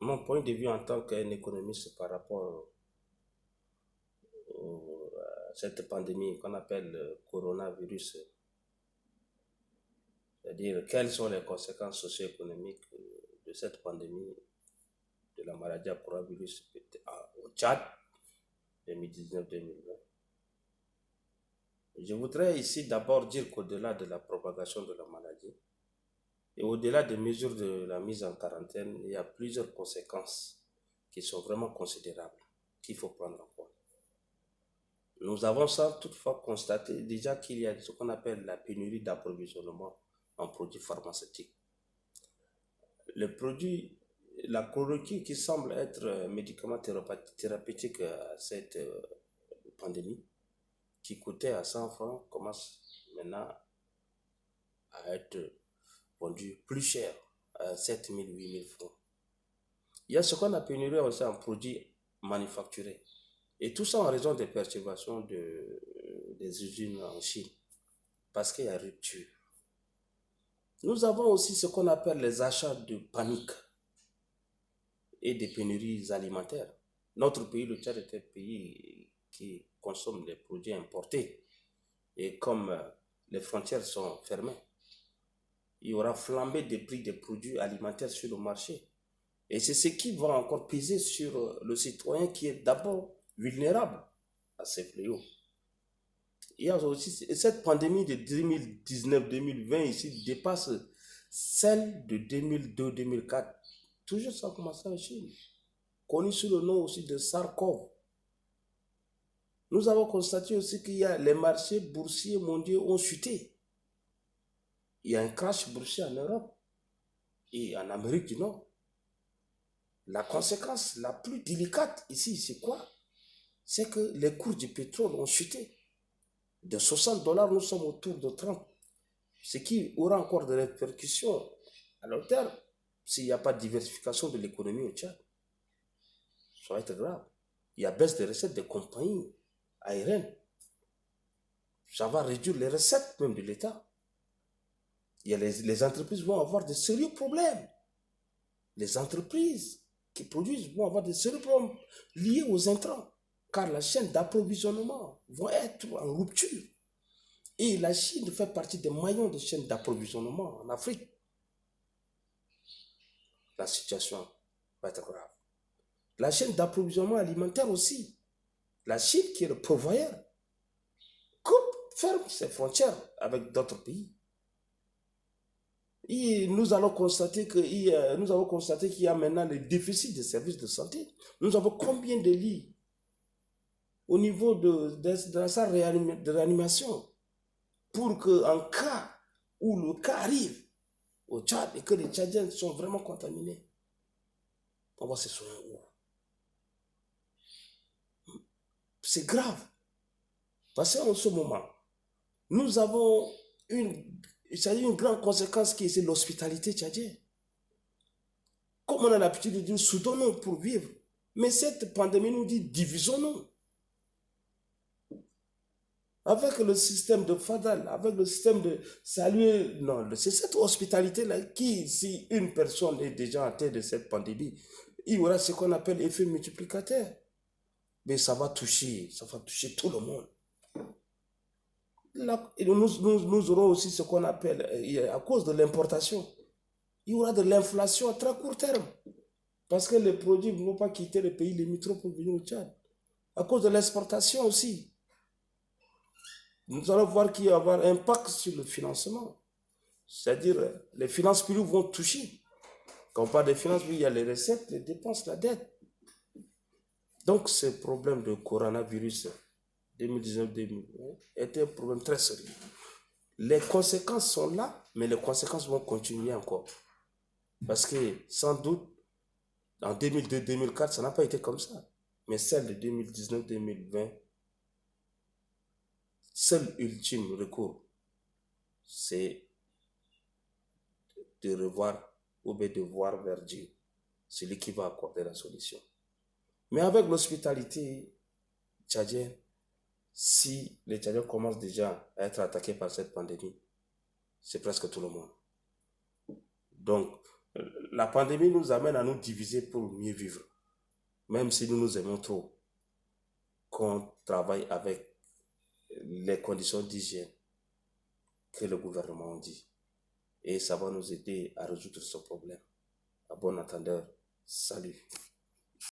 Mon point de vue en tant qu'un économiste par rapport à cette pandémie qu'on appelle le coronavirus, c'est-à-dire quelles sont les conséquences socio-économiques de cette pandémie de la maladie à coronavirus au Tchad 2019-2020. Je voudrais ici d'abord dire qu'au-delà de la propagation de la maladie et au-delà des mesures de la mise en quarantaine, il y a plusieurs conséquences qui sont vraiment considérables qu'il faut prendre en compte. Nous avons sans toutefois constaté déjà qu'il y a ce qu'on appelle la pénurie d'approvisionnement en produits pharmaceutiques. Le produit, la chloroquine qui semble être un médicament thérapeutique à cette pandémie, qui coûtait à 100 francs, commence maintenant à être vendu plus cher, à 7 000, 8 000 francs. Il y a ce qu'on a pénurie aussi en produits manufacturés. Et tout ça en raison des perturbations des usines en Chine, parce qu'il y a rupture. Nous avons aussi ce qu'on appelle les achats de panique et des pénuries alimentaires. Notre pays, le Tchad, est un pays qui consomme des produits importés. Et comme les frontières sont fermées, il y aura flambé des prix des produits alimentaires sur le marché. Et c'est ce qui va encore peser sur le citoyen qui est d'abord vulnérable à ces fléaux. Il y a aussi cette pandémie de 2019-2020 ici dépasse celle de 2002-2004. Toujours ça a commencé en Chine, connu sous le nom aussi de SARS-CoV. Nous avons constaté aussi qu'il y a les marchés boursiers mondiaux ont chuté. Il y a un crash boursier en Europe et en Amérique du Nord. La conséquence la plus délicate ici, c'est quoi? C'est que les cours du pétrole ont chuté. De 60 dollars, nous sommes autour de 30. Ce qui aura encore des répercussions à long terme s'il n'y a pas de diversification de l'économie au Tchad. Ça va être grave. Il y a baisse des recettes des compagnies aériennes. Ça va réduire les recettes même de l'État. Les entreprises vont avoir de sérieux problèmes. Les entreprises qui produisent vont avoir de sérieux problèmes liés aux intrants, car la chaîne d'approvisionnement va être en rupture. Et la Chine fait partie des maillons de chaîne d'approvisionnement en Afrique. La situation va être grave. La chaîne d'approvisionnement alimentaire aussi. La Chine, qui est le pourvoyeur, ferme ses frontières avec d'autres pays. Et nous allons constater qu'il y a maintenant le déficit des services de santé. Nous avons combien de lits au niveau de la salle de réanimation pour qu'en cas où le cas arrive au Tchad et que les Tchadiens sont vraiment contaminés, on va se soigner où? C'est grave. Parce qu'en ce moment, nous avons une grande conséquence qui est l'hospitalité tchadienne. Comme on a l'habitude de dire, soutenons pour vivre. Mais cette pandémie nous dit, divisons-nous. Avec le système de Fadal, avec le système de saluer, non, c'est cette hospitalité-là qui, si une personne est déjà atteinte de cette pandémie, il y aura ce qu'on appelle effet multiplicateur. Mais ça va toucher tout le monde. Là, nous aurons aussi ce qu'on appelle, à cause de l'importation, il y aura de l'inflation à très court terme. Parce que les produits ne vont pas quitter le pays limitrophes pour venir au Tchad. À cause de l'exportation aussi. Nous allons voir qu'il va y avoir un impact sur le financement. C'est-à-dire, les finances publiques vont toucher. Quand on parle des finances publiques, il y a les recettes, les dépenses, la dette. Donc, ce problème de coronavirus 2019-2020 était un problème très sérieux. Les conséquences sont là, mais les conséquences vont continuer encore. Parce que, sans doute, en 2002-2004, ça n'a pas été comme ça. Mais celle de 2019-2020, seul ultime recours, c'est de revoir ou bien de voir vers Dieu, celui qui va accorder la solution. Mais avec l'hospitalité tchadienne, si les Tchadiens commencent déjà à être attaqués par cette pandémie, c'est presque tout le monde. Donc, La pandémie nous amène à nous diviser pour mieux vivre. Même si nous nous aimons trop, qu'on travaille avec les conditions d'hygiène que le gouvernement dit. Et ça va nous aider à résoudre ce problème. À bon entendeur, salut.